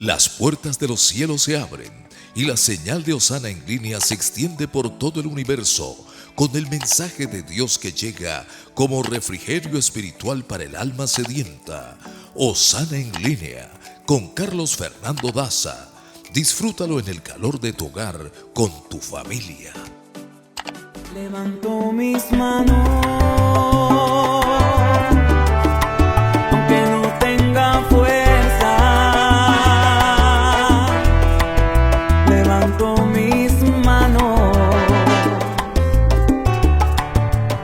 Las puertas de los cielos se abren y la señal de Hosana en línea se extiende por todo el universo con el mensaje de Dios que llega como refrigerio espiritual para el alma sedienta. Hosana en línea con Carlos Fernando Daza. Disfrútalo en el calor de tu hogar con tu familia. Levanto mis manos, aunque no tenga fuerza. Levanto mis manos,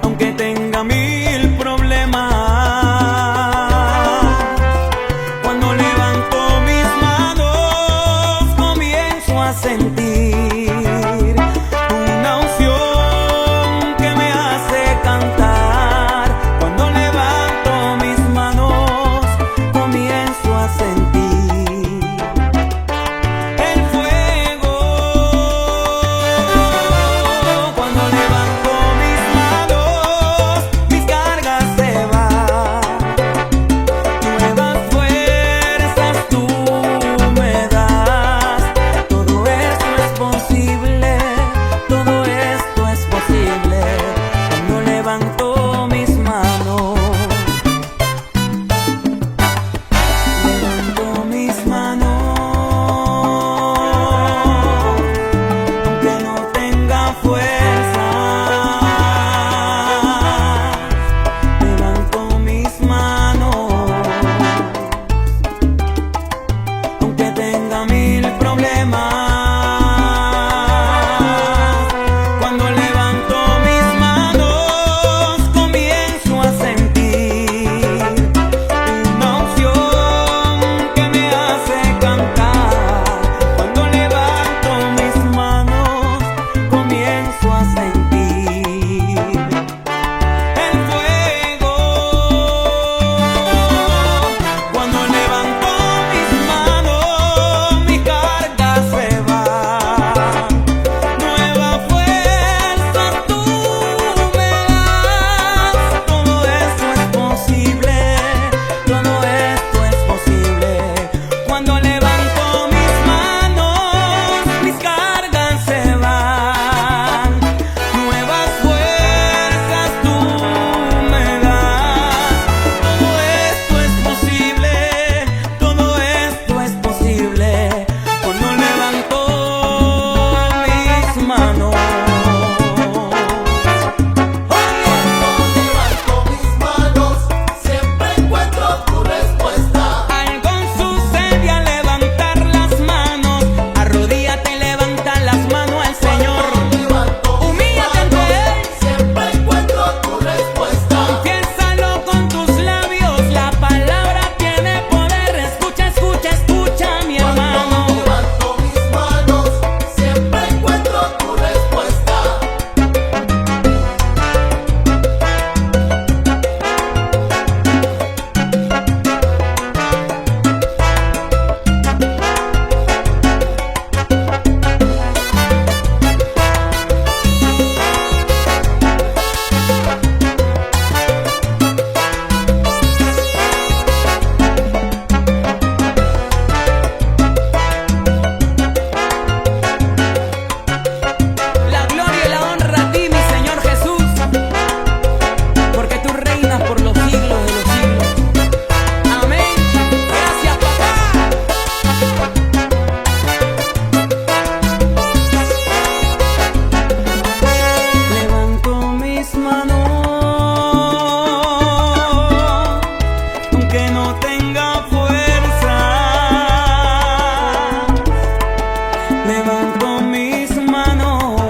aunque tenga mil problemas. Cuando levanto mis manos, comienzo a sentir una unción que me hace cantar. Cuando levanto mis manos, comienzo a sentir el fuego. Cuando levanto mis manos, mis cargas se van. Nuevas fuerzas tú me das. Todo esto es posible, todo esto es posible. Cuando levanto mis manos, levanto mis manos, aunque no tenga fuerza. Levanto mis manos, aunque tenga mil problemas. Cuando levanto mis manos, comienzo a sentir una unción que me hace cantar. Cuando levanto mis manos, comienzo a sentir el fuego. Cuando levanto mis manos, mi carga se va. Nueva fuerza tú me das. Todo esto es posible, todo esto es posible. Cuando levanto mis manos, mis cargas se van. Nuevas fuerzas tú me das. Todo esto es posible, todo esto es posible. Cuando levanto mis manos. Levanto mis manos, siempre encuentro tu respuesta. Algo sucede al levantar las manos. Arrodíllate y levanta las manos al Señor. Levanto mis Humíllate ante manos, Él. siempre encuentro tu respuesta. Confiésalo con tus labios. La palabra tiene poder. Escucha, escucha, escucha, mi hermano. Levanto mis manos, siempre encuentro tu respuesta. La gloria y la honra a ti, mi Señor Jesús, porque tú reinas por los siglos de los siglos. Amén. Gracias, papá. Levanto mis manos, aunque no tenga fuerza. Levanto mis manos,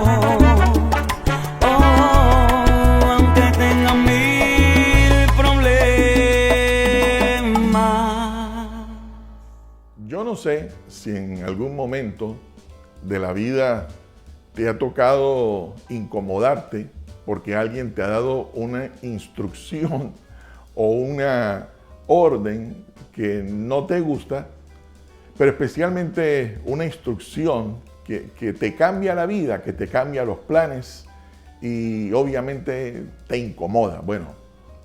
aunque tenga mil problemas. Yo no sé si en algún momento de la vida te ha tocado incomodarte porque alguien te ha dado una instrucción o una orden que no te gusta, pero especialmente una instrucción que te cambia la vida, que te cambia los planes y obviamente te incomoda. Bueno,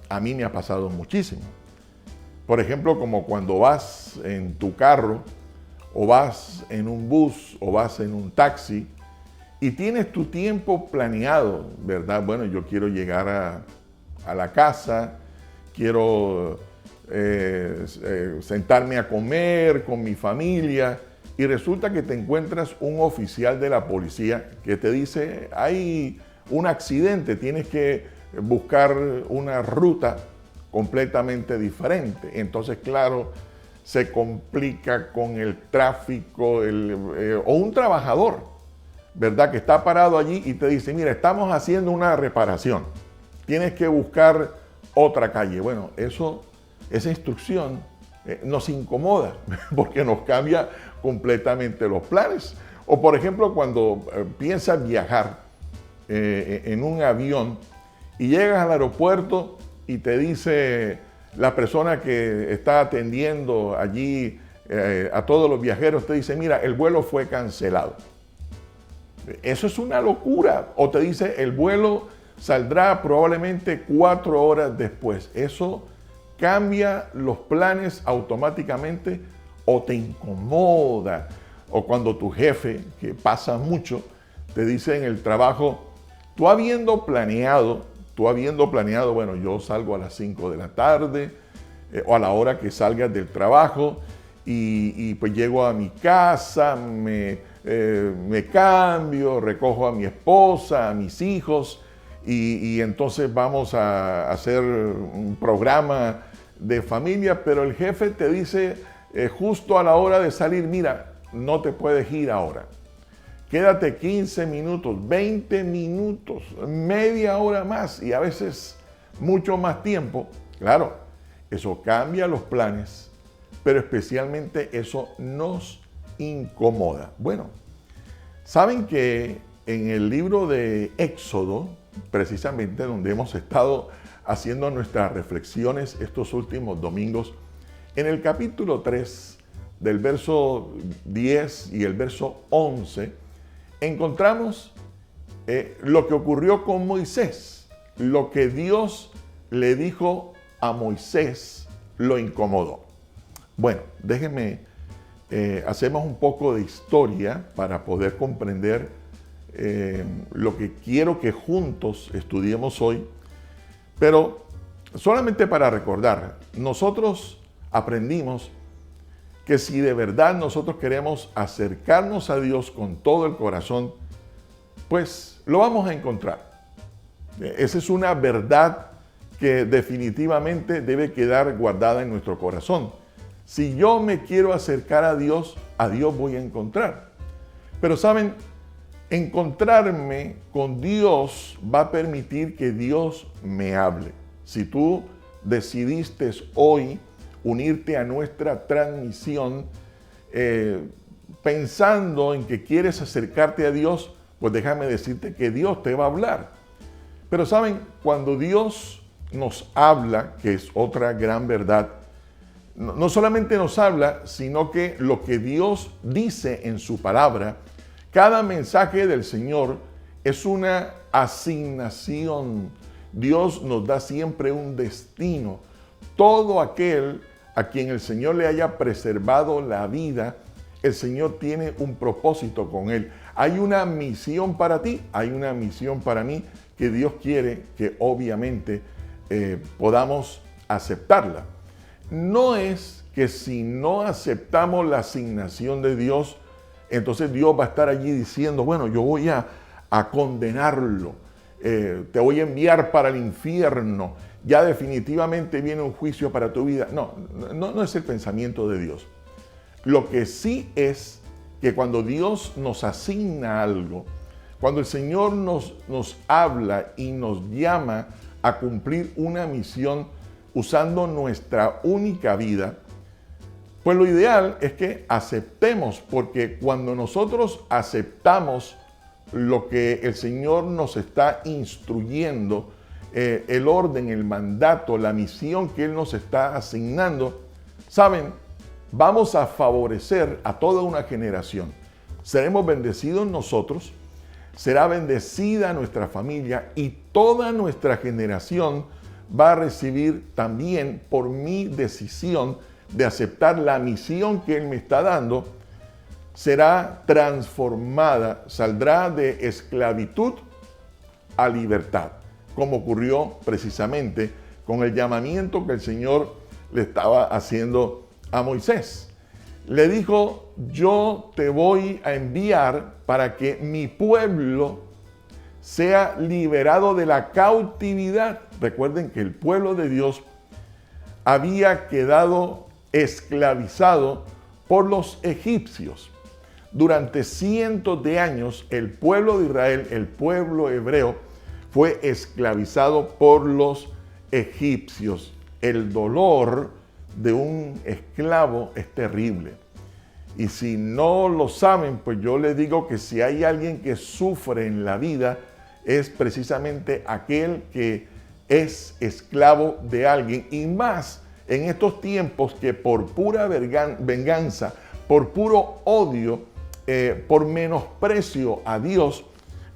a mí me ha pasado muchísimo. Por ejemplo, como cuando vas en tu carro o vas en un bus o vas en un taxi y tienes tu tiempo planeado, ¿verdad? Bueno, yo quiero llegar a la casa, quiero sentarme a comer con mi familia y resulta que te encuentras un oficial de la policía que te dice, hay un accidente, tienes que buscar una ruta completamente diferente. Entonces, claro, se complica con el tráfico o un trabajador, ¿verdad? Que está parado allí y te dice, mira, estamos haciendo una reparación, tienes que buscar otra calle. Bueno, esa instrucción nos incomoda porque nos cambia completamente los planes. O por ejemplo, cuando piensas viajar en un avión y llegas al aeropuerto y te dice la persona que está atendiendo allí a todos los viajeros, te dice, mira, el vuelo fue cancelado. Eso es una locura. O te dice, el vuelo saldrá probablemente 4 horas después. Eso cambia los planes automáticamente o te incomoda. O cuando tu jefe, que pasa mucho, te dice en el trabajo, tú habiendo planeado, bueno, yo salgo a las 5 de la tarde o a la hora que salgas del trabajo y pues llego a mi casa, me cambio, recojo a mi esposa, a mis hijos y entonces vamos a hacer un programa de familia, pero el jefe te dice justo a la hora de salir, mira, no te puedes ir ahora. Quédate 15 minutos, 20 minutos, media hora más y a veces mucho más tiempo. Claro, eso cambia los planes, pero especialmente eso nos incomoda. Bueno, saben que en el libro de Éxodo, precisamente donde hemos estado haciendo nuestras reflexiones estos últimos domingos, en el capítulo 3 del verso 10 y el verso 11, encontramos lo que ocurrió con Moisés. Lo que Dios le dijo a Moisés lo incomodó. Bueno, déjenme, hacemos un poco de historia para poder comprender lo que quiero que juntos estudiemos hoy. Pero solamente para recordar, nosotros aprendimos que si de verdad nosotros queremos acercarnos a Dios con todo el corazón, pues lo vamos a encontrar. Esa es una verdad que definitivamente debe quedar guardada en nuestro corazón. Si yo me quiero acercar a Dios voy a encontrar. Pero saben, encontrarme con Dios va a permitir que Dios me hable. Si tú decidiste hoy unirte a nuestra transmisión pensando en que quieres acercarte a Dios, pues déjame decirte que Dios te va a hablar. Pero saben, cuando Dios nos habla, que es otra gran verdad, no solamente nos habla, sino que lo que Dios dice en su palabra, cada mensaje del Señor es una asignación. Dios nos da siempre un destino. Todo aquel a quien el Señor le haya preservado la vida, el Señor tiene un propósito con él. Hay una misión para ti, hay una misión para mí que Dios quiere que obviamente podamos aceptarla. No es que si no aceptamos la asignación de Dios, entonces Dios va a estar allí diciendo, bueno, yo voy a condenarlo, te voy a enviar para el infierno, ya definitivamente viene un juicio para tu vida. No es el pensamiento de Dios. Lo que sí es que cuando Dios nos asigna algo, cuando el Señor nos habla y nos llama a cumplir una misión usando nuestra única vida, pues lo ideal es que aceptemos, porque cuando nosotros aceptamos lo que el Señor nos está instruyendo, el orden, el mandato, la misión que Él nos está asignando, ¿saben? Vamos a favorecer a toda una generación. Seremos bendecidos nosotros, será bendecida nuestra familia y toda nuestra generación va a recibir también por mi decisión de aceptar la misión que Él me está dando, será transformada, saldrá de esclavitud a libertad, como ocurrió precisamente con el llamamiento que el Señor le estaba haciendo a Moisés. Le dijo: yo te voy a enviar para que mi pueblo sea liberado de la cautividad. Recuerden que el pueblo de Dios había quedado esclavizado por los egipcios. Durante cientos de años el pueblo de Israel, el pueblo hebreo, fue esclavizado por los egipcios. El dolor de un esclavo es terrible. Y si no lo saben, pues yo les digo que si hay alguien que sufre en la vida, es precisamente aquel que es esclavo de alguien. Y más en estos tiempos que por pura venganza, por puro odio, por menosprecio a Dios,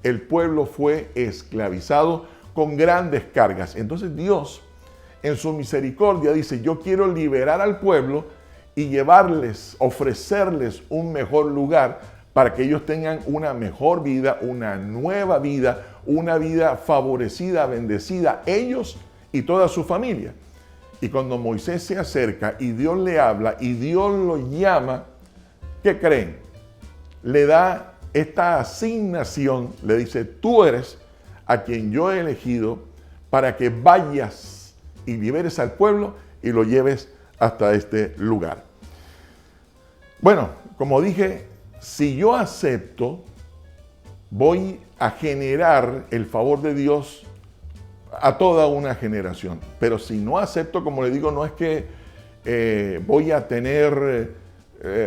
el pueblo fue esclavizado con grandes cargas. Entonces Dios, en su misericordia, dice: yo quiero liberar al pueblo y llevarles, ofrecerles un mejor lugar para que ellos tengan una mejor vida, una nueva vida, una vida favorecida, bendecida, ellos y toda su familia. Y cuando Moisés se acerca y Dios le habla y Dios lo llama, ¿qué creen? Le da esta asignación, le dice: tú eres a quien yo he elegido para que vayas y liberes al pueblo y lo lleves hasta este lugar. Bueno, como dije, si yo acepto, voy a generar el favor de Dios a toda una generación. Pero si no acepto, como le digo, no es que voy a tener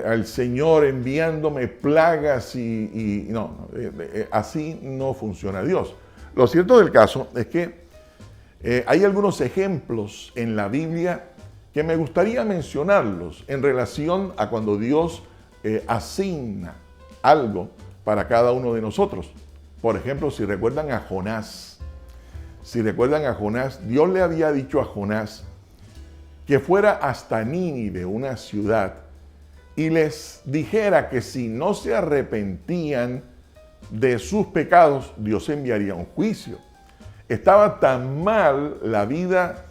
al Señor enviándome plagas y no, así no funciona Dios. Lo cierto del caso es que hay algunos ejemplos en la Biblia que me gustaría mencionarlos en relación a cuando Dios asigna algo para cada uno de nosotros. Por ejemplo, si recuerdan a Jonás, Dios le había dicho a Jonás que fuera hasta Nínive, una ciudad, y les dijera que si no se arrepentían de sus pecados, Dios enviaría un juicio. Estaba tan mal la vida,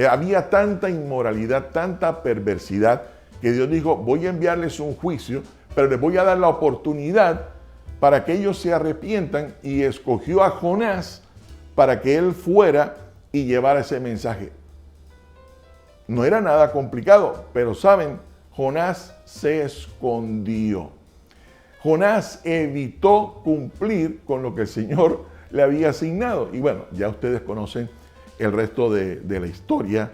había tanta inmoralidad, tanta perversidad, que Dios dijo: voy a enviarles un juicio, pero les voy a dar la oportunidad para que ellos se arrepientan, y escogió a Jonás para que él fuera y llevara ese mensaje. No era nada complicado, pero saben, Jonás se escondió. Jonás evitó cumplir con lo que el Señor le había asignado. Y bueno, ya ustedes conocen el resto de la historia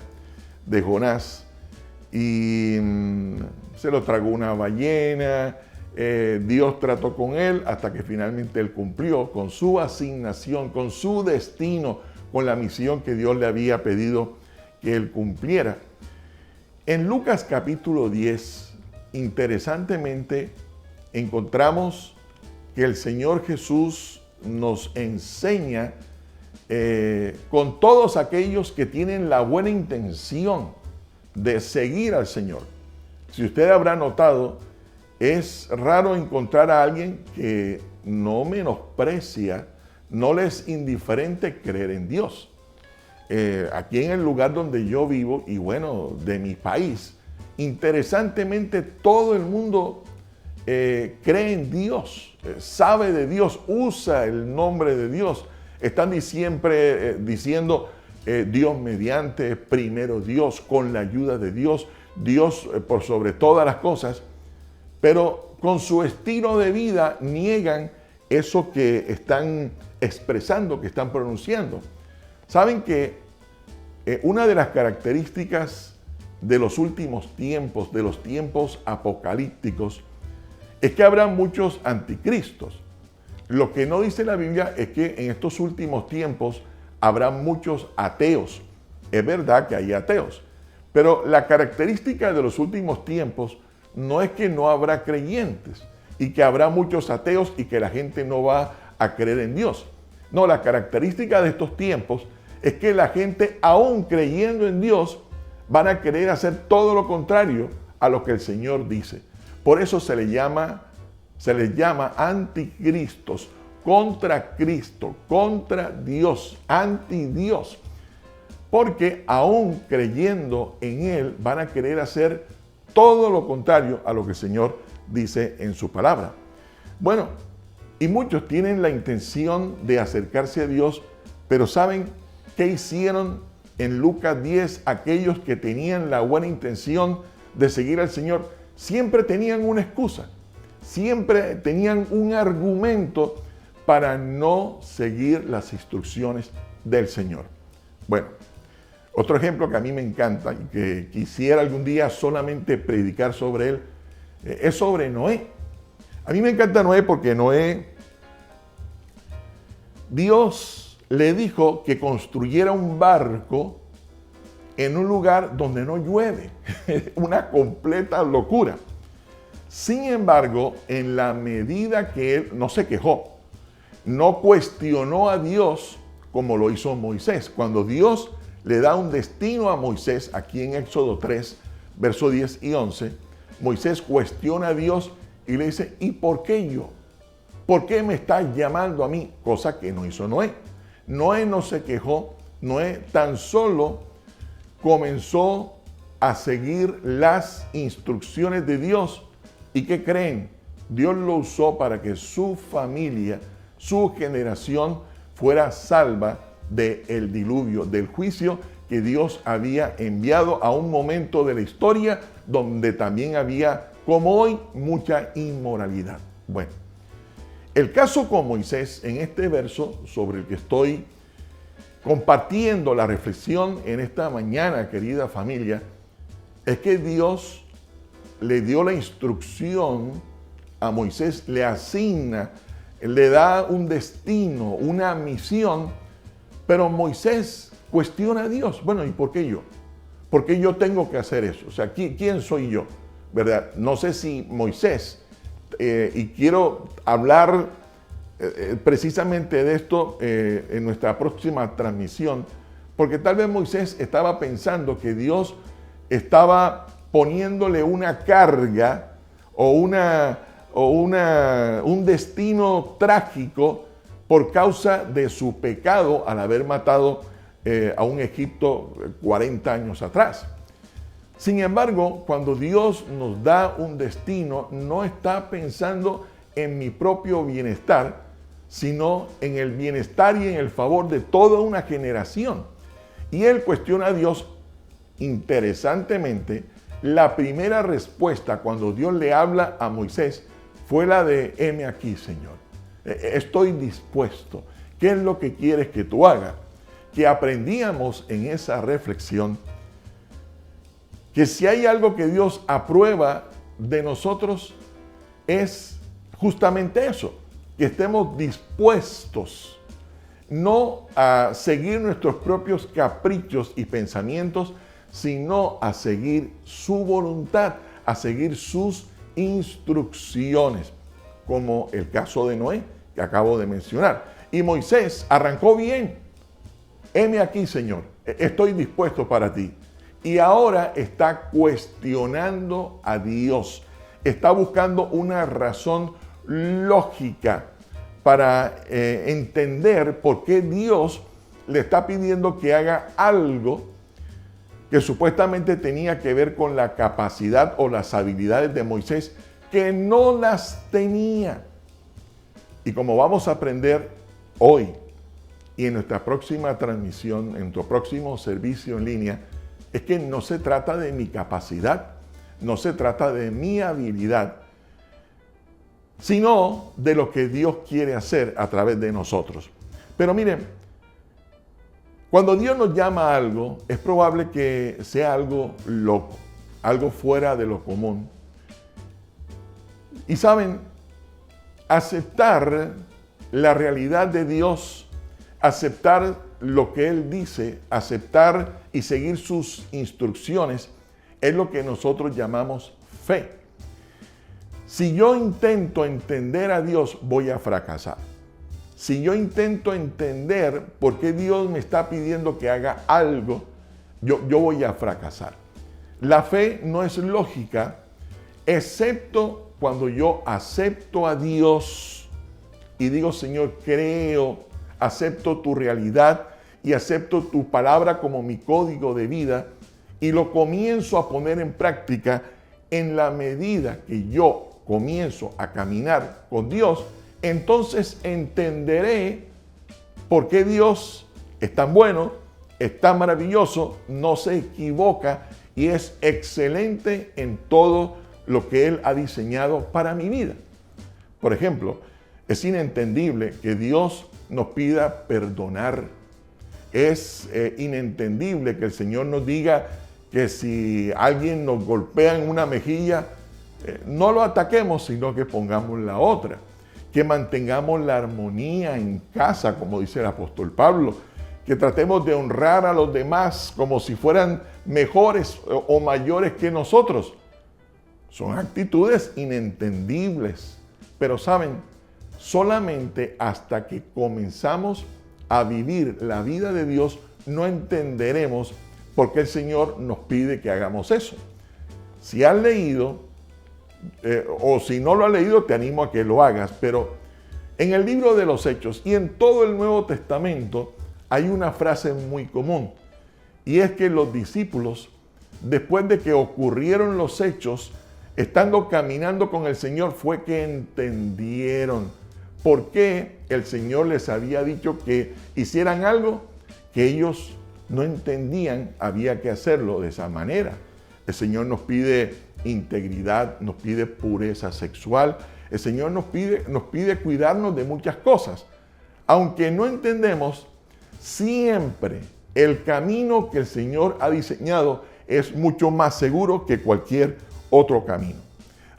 de Jonás. Y se lo tragó una ballena. Dios trató con él hasta que finalmente él cumplió con su asignación, con su destino, con la misión que Dios le había pedido que él cumpliera. En Lucas capítulo 10, interesantemente, encontramos que el Señor Jesús nos enseña con todos aquellos que tienen la buena intención de seguir al Señor. Si usted habrá notado, es raro encontrar a alguien que no menosprecia, no le es indiferente creer en Dios. Aquí en el lugar donde yo vivo, y bueno, de mi país, interesantemente todo el mundo cree en Dios, sabe de Dios, usa el nombre de Dios. Están siempre diciendo Dios mediante, primero Dios, con la ayuda de Dios, Dios por sobre todas las cosas, pero con su estilo de vida niegan eso que están expresando, que están pronunciando. Saben que una de las características de los últimos tiempos, de los tiempos apocalípticos, es que habrá muchos anticristos. Lo que no dice la Biblia es que en estos últimos tiempos habrá muchos ateos. Es verdad que hay ateos, pero la característica de los últimos tiempos no es que no habrá creyentes y que habrá muchos ateos y que la gente no va a creer en Dios. No, la característica de estos tiempos es que la gente, aún creyendo en Dios, van a querer hacer todo lo contrario a lo que el Señor dice. Por eso se le llama Se les llama anticristos, contra Cristo, contra Dios, anti Dios. Porque aún creyendo en Él, van a querer hacer todo lo contrario a lo que el Señor dice en su palabra. Bueno, y muchos tienen la intención de acercarse a Dios, pero ¿saben qué hicieron en Lucas 10 aquellos que tenían la buena intención de seguir al Señor? Siempre tenían una excusa, siempre tenían un argumento para no seguir las instrucciones del Señor. Bueno, otro ejemplo que a mí me encanta y que quisiera algún día solamente predicar sobre él, es sobre Noé. A mí me encanta Noé porque Noé, Dios le dijo que construyera un barco en un lugar donde no llueve. Una completa locura. Sin embargo, en la medida que él no se quejó, no cuestionó a Dios como lo hizo Moisés. Cuando Dios le da un destino a Moisés, aquí en Éxodo 3, versos 10 y 11, Moisés cuestiona a Dios y le dice, ¿y por qué yo? ¿Por qué me estás llamando a mí? Cosa que no hizo Noé. Noé no se quejó, Noé tan solo comenzó a seguir las instrucciones de Dios. ¿Y qué creen? Dios lo usó para que su familia, su generación fuera salva del diluvio, del juicio que Dios había enviado a un momento de la historia donde también había, como hoy, mucha inmoralidad. Bueno, el caso con Moisés, en este verso sobre el que estoy compartiendo la reflexión en esta mañana, querida familia, es que Dios le dio la instrucción a Moisés, le asigna, le da un destino, una misión, pero Moisés cuestiona a Dios. Bueno, ¿y por qué yo? ¿Por qué yo tengo que hacer eso? O sea, ¿quién soy yo? ¿Verdad? No sé si Moisés, y quiero hablar precisamente de esto en nuestra próxima transmisión, porque tal vez Moisés estaba pensando que Dios estaba poniéndole una carga o un destino trágico por causa de su pecado al haber matado a un Egipto 40 años atrás. Sin embargo, cuando Dios nos da un destino, no está pensando en mi propio bienestar, sino en el bienestar y en el favor de toda una generación. Y él cuestiona a Dios. Interesantemente, la primera respuesta cuando Dios le habla a Moisés fue la de, heme aquí, Señor. Estoy dispuesto. ¿Qué es lo que quieres que tú hagas? Que aprendíamos en esa reflexión que si hay algo que Dios aprueba de nosotros es justamente eso, que estemos dispuestos no a seguir nuestros propios caprichos y pensamientos, sino a seguir su voluntad, a seguir sus instrucciones, como el caso de Noé que acabo de mencionar. Y Moisés arrancó bien. Heme aquí, Señor, estoy dispuesto para ti. Y ahora está cuestionando a Dios. Está buscando una razón lógica para entender por qué Dios le está pidiendo que haga algo que supuestamente tenía que ver con la capacidad o las habilidades de Moisés, que no las tenía. Y como vamos a aprender hoy y en nuestra próxima transmisión, en nuestro próximo servicio en línea, es que no se trata de mi capacidad, no se trata de mi habilidad, sino de lo que Dios quiere hacer a través de nosotros. Pero miren, cuando Dios nos llama a algo, es probable que sea algo loco, algo fuera de lo común. Y saben, aceptar la realidad de Dios, aceptar lo que Él dice, aceptar y seguir sus instrucciones, es lo que nosotros llamamos fe. Si yo intento entender a Dios, voy a fracasar. Si yo intento entender por qué Dios me está pidiendo que haga algo, yo voy a fracasar. La fe no es lógica, excepto cuando yo acepto a Dios y digo, Señor, creo, acepto tu realidad y acepto tu palabra como mi código de vida y lo comienzo a poner en práctica. En la medida que yo comienzo a caminar con Dios, entonces entenderé por qué Dios es tan bueno, es tan maravilloso, no se equivoca y es excelente en todo lo que Él ha diseñado para mi vida. Por ejemplo, es inentendible que Dios nos pida perdonar. Es inentendible que el Señor nos diga que si alguien nos golpea en una mejilla, no lo ataquemos, sino que pongamos la otra. Que mantengamos la armonía en casa, como dice el apóstol Pablo. Que tratemos de honrar a los demás como si fueran mejores o mayores que nosotros. Son actitudes inentendibles. Pero saben, solamente hasta que comenzamos a vivir la vida de Dios, no entenderemos por qué el Señor nos pide que hagamos eso. Si has leído, o si no lo has leído, te animo a que lo hagas, pero en el libro de los Hechos y en todo el Nuevo Testamento hay una frase muy común, y es que los discípulos, después de que ocurrieron los hechos, estando caminando con el Señor, fue que entendieron por qué el Señor les había dicho que hicieran algo que ellos no entendían, había que hacerlo de esa manera. El Señor nos pide integridad, nos pide pureza sexual. El Señor nos pide cuidarnos de muchas cosas. Aunque no entendemos, siempre el camino que el Señor ha diseñado es mucho más seguro que cualquier otro camino.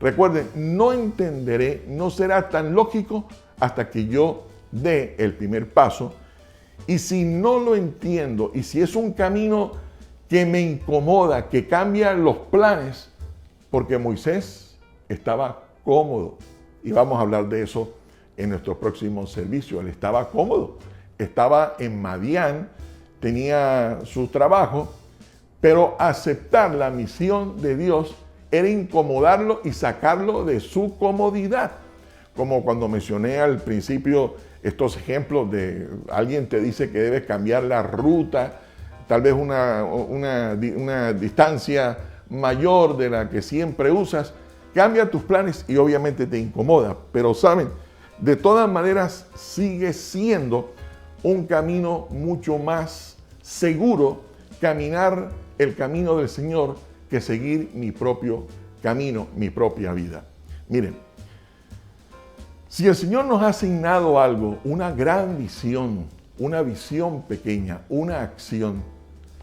Recuerden, no entenderé, no será tan lógico hasta que yo dé el primer paso. Y si no lo entiendo, y si es un camino que me incomoda, que cambia los planes, porque Moisés estaba cómodo, y vamos a hablar de eso en nuestro próximo servicio. Él estaba cómodo, estaba en Madián, tenía su trabajo, pero aceptar la misión de Dios era incomodarlo y sacarlo de su comodidad. Como cuando mencioné al principio estos ejemplos de alguien te dice que debes cambiar la ruta, tal vez una distancia mayor de la que siempre usas, cambia tus planes y obviamente te incomoda. Pero saben, de todas maneras sigue siendo un camino mucho más seguro caminar el camino del Señor que seguir mi propio camino, mi propia vida. Miren, si el Señor nos ha asignado algo, una gran visión, una visión pequeña, una acción,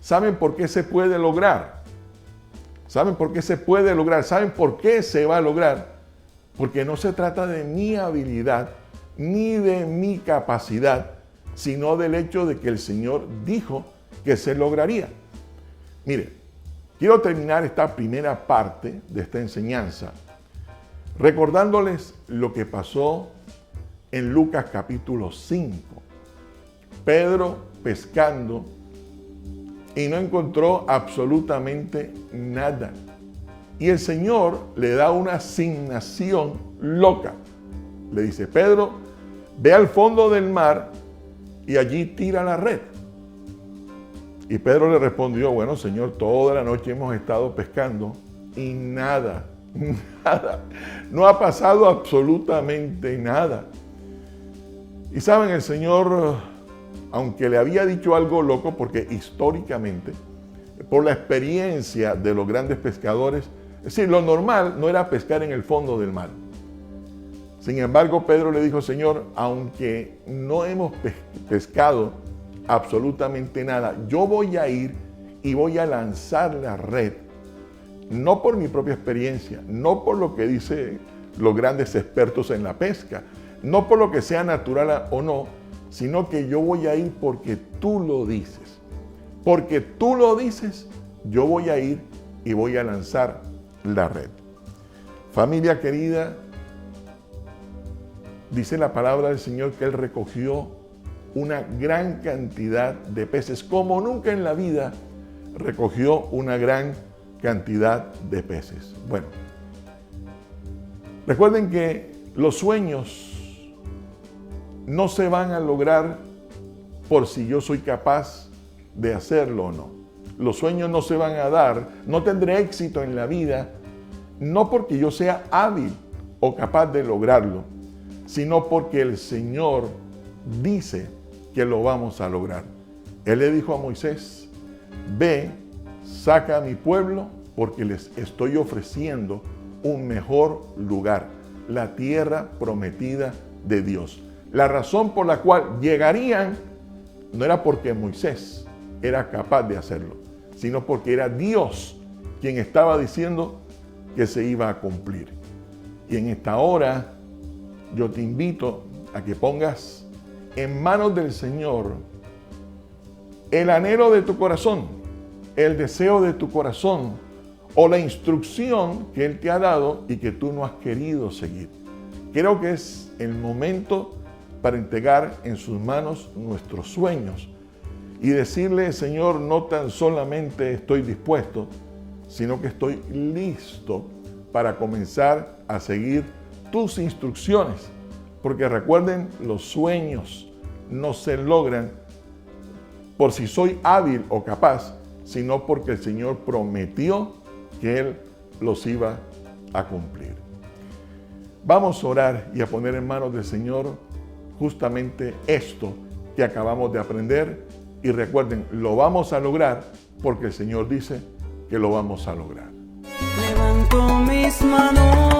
¿saben por qué se puede lograr? ¿Saben por qué se puede lograr? ¿Saben por qué se va a lograr? Porque no se trata de mi habilidad ni de mi capacidad, sino del hecho de que el Señor dijo que se lograría. Mire, quiero terminar esta primera parte de esta enseñanza recordándoles lo que pasó en Lucas capítulo 5. Pedro pescando y no encontró absolutamente nada. Y el Señor le da una asignación loca. Le dice, Pedro, ve al fondo del mar y allí tira la red. Y Pedro le respondió, bueno, Señor, toda la noche hemos estado pescando y nada. Nada, no ha pasado absolutamente nada. Y saben, el Señor, aunque le había dicho algo loco, porque históricamente, por la experiencia de los grandes pescadores, es decir, lo normal no era pescar en el fondo del mar. Sin embargo, Pedro le dijo, Señor, aunque no hemos pescado absolutamente nada, yo voy a ir y voy a lanzar la red. No por mi propia experiencia, no por lo que dicen los grandes expertos en la pesca, no por lo que sea natural o no, sino que yo voy a ir porque tú lo dices. Porque tú lo dices, yo voy a ir y voy a lanzar la red. Familia querida, dice la palabra del Señor que Él recogió una gran cantidad de peces, como nunca en la vida recogió una gran cantidad de peces. Bueno, Recuerden que los sueños no se van a lograr por si yo soy capaz de hacerlo o no. Los sueños no se van a dar, no tendré éxito en la vida, no porque yo sea hábil o capaz de lograrlo, sino porque el Señor dice que lo vamos a lograr. Él le dijo a Moisés: ve, saca a mi pueblo porque les estoy ofreciendo un mejor lugar, la tierra prometida de Dios. La razón por la cual llegarían no era porque Moisés era capaz de hacerlo, sino porque era Dios quien estaba diciendo que se iba a cumplir. Y en esta hora yo te invito a que pongas en manos del Señor el anhelo de tu corazón, el deseo de tu corazón o la instrucción que Él te ha dado y que tú no has querido seguir. Creo que es el momento para entregar en sus manos nuestros sueños y decirle: Señor, no tan solamente estoy dispuesto, sino que estoy listo para comenzar a seguir tus instrucciones. Porque recuerden, los sueños no se logran por si soy hábil o capaz, sino porque el Señor prometió que Él los iba a cumplir. Vamos a orar y a poner en manos del Señor justamente esto que acabamos de aprender. Y recuerden, lo vamos a lograr porque el Señor dice que lo vamos a lograr. Levanto mis manos